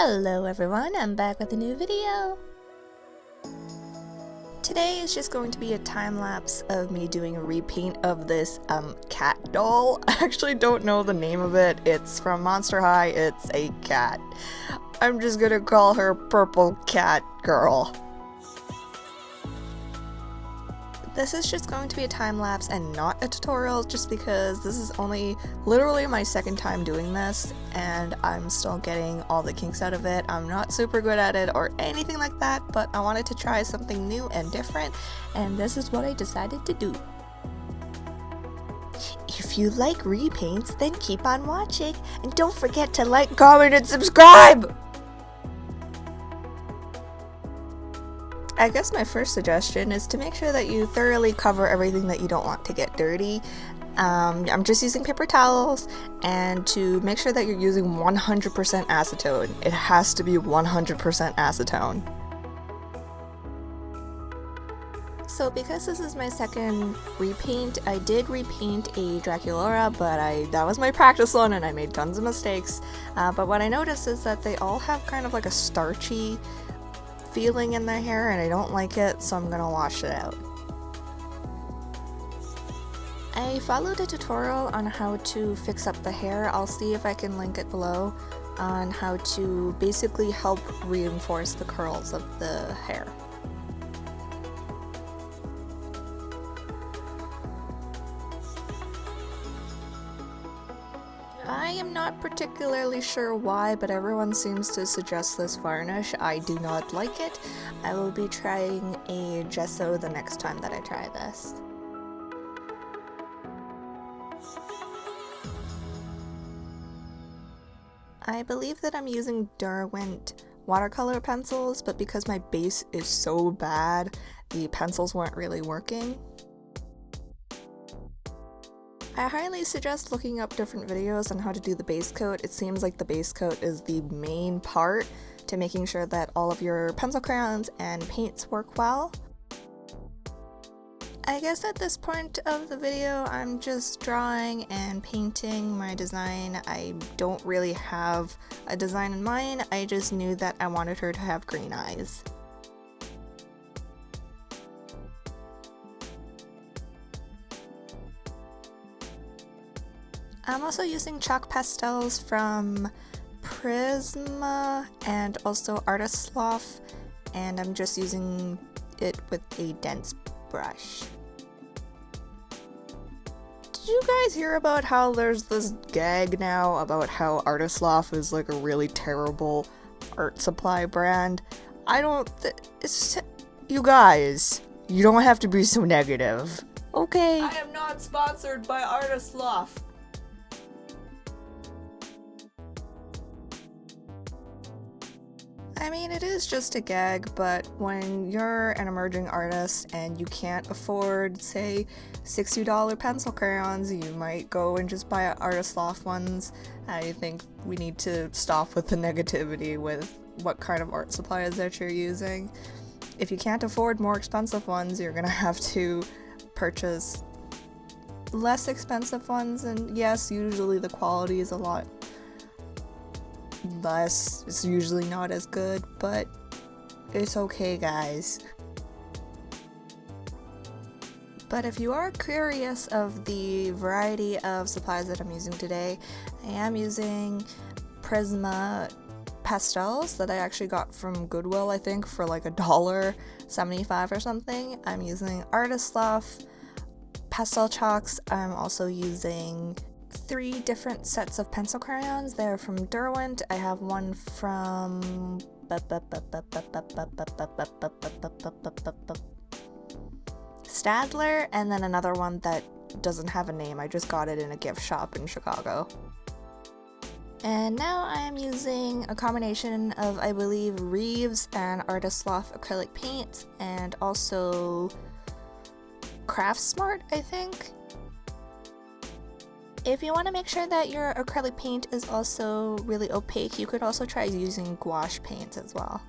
Hello everyone, I'm back with a new video. Today is just going to be a time lapse of me doing a repaint of this cat doll. I actually don't know the name of it. It's from Monster High. It's a cat. I'm just gonna call her Purple Cat Girl. This is just going to be a time lapse and not a tutorial just because this is only literally my second time doing this and I'm still getting all the kinks out of it. I'm not super good at it or anything like that, but I wanted to try something new and different, and this is what I decided to do. If you like repaints, then keep on watching and don't forget to like, comment, and subscribe! I guess my first suggestion is to make sure that you thoroughly cover everything that you don't want to get dirty. I'm just using paper towels, and to make sure that you're using 100% acetone. It has to be 100% acetone. So because this is my second repaint, I did repaint a Draculaura, but that was my practice one and I made tons of mistakes. But what I noticed is that they all have kind of like a starchy feeling in their hair and I don't like it, so I'm gonna wash it out. I followed a tutorial on how to fix up the hair. I'll see if I can link it below on how to basically help reinforce the curls of the hair. I am not particularly sure why, but everyone seems to suggest this varnish. I do not like it. I will be trying a gesso the next time that I try this. I believe that I'm using Derwent watercolor pencils, but because my base is so bad, the pencils weren't really working. I highly suggest looking up different videos on how to do the base coat. It seems like the base coat is the main part to making sure that all of your pencil crayons and paints work well. I guess at this point of the video I'm just drawing and painting my design. I don't really have a design in mind, I just knew that I wanted her to have green eyes. I'm also using chalk pastels from Prisma and also Loft, and I'm just using it with a dense brush. Did you guys hear about how there's this gag now about how Loft is like a really terrible art supply brand? You guys, you don't have to be so negative. Okay. I am not sponsored by Loft. I mean, it is just a gag, but when you're an emerging artist and you can't afford, say, $60 pencil crayons, you might go and just buy Loft ones. I think we need to stop with the negativity with what kind of art supplies that you're using. If you can't afford more expensive ones, you're gonna have to purchase less expensive ones, and yes, usually the quality is a lot less, it's usually not as good, but it's okay, guys. But if you are curious of the variety of supplies that I'm using today, I am using Prisma Pastels that I actually got from Goodwill, I think, for like $1.75 or something. I'm using Loft pastel chalks. I'm also using 3 different sets of pencil crayons. They're from Derwent. I have one from Stadler, and then another one that doesn't have a name. I just got it in a gift shop in Chicago. And now I am using a combination of, I believe, Reeves and Loft acrylic paint, and also Craft Smart, I think. If you want to make sure that your acrylic paint is also really opaque, you could also try using gouache paints as well.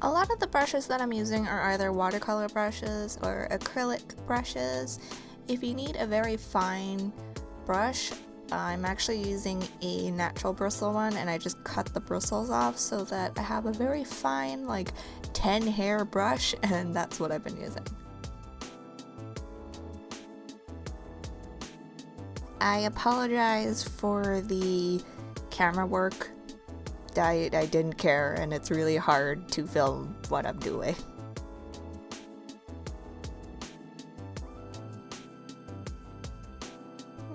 A lot of the brushes that I'm using are either watercolor brushes or acrylic brushes. If you need a very fine brush, I'm actually using a natural bristle one, and I just cut the bristles off so that I have a very fine, like 10 hair brush, and that's what I've been using. I apologize for the camera work. I didn't care, and it's really hard to film what I'm doing.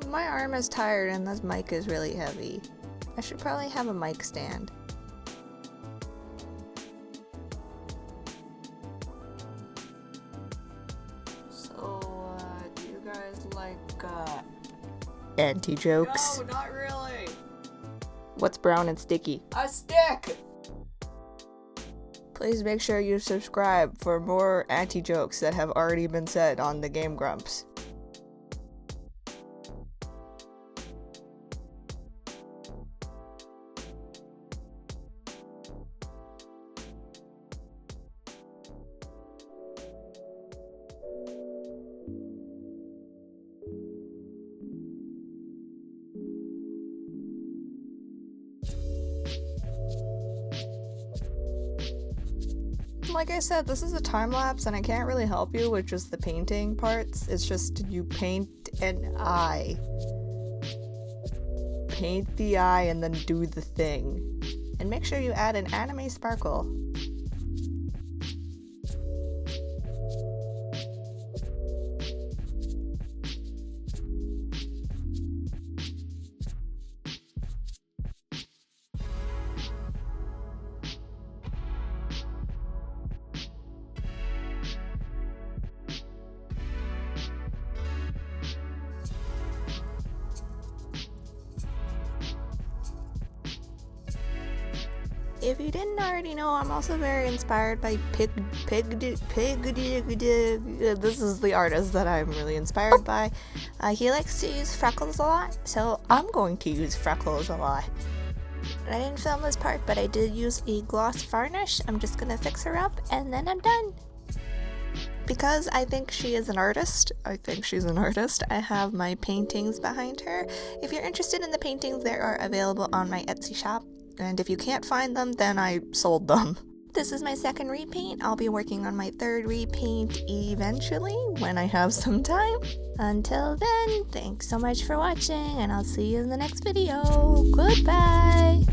My arm is tired and this mic is really heavy. I should probably have a mic stand. So, do you guys like, anti-jokes? No, not really. What's brown and sticky? A stick! Please make sure you subscribe for more anti-jokes that have already been said on the Game Grumps. Like I said, this is a time lapse and I can't really help you with just the painting parts. It's just you paint an eye. Paint the eye and then do the thing. And make sure you add an anime sparkle. If you didn't already know, I'm also very inspired by This is the artist that I'm really inspired by. He likes to use freckles a lot, so I'm going to use freckles a lot. I didn't film this part, but I did use a gloss varnish. I'm just gonna fix her up, and then I'm done. Because I think she is an artist, I have my paintings behind her. If you're interested in the paintings, they are available on my Etsy shop. And if you can't find them, then I sold them. This is my second repaint. I'll be working on my third repaint eventually, when I have some time. Until then, thanks so much for watching, and I'll see you in the next video. Goodbye!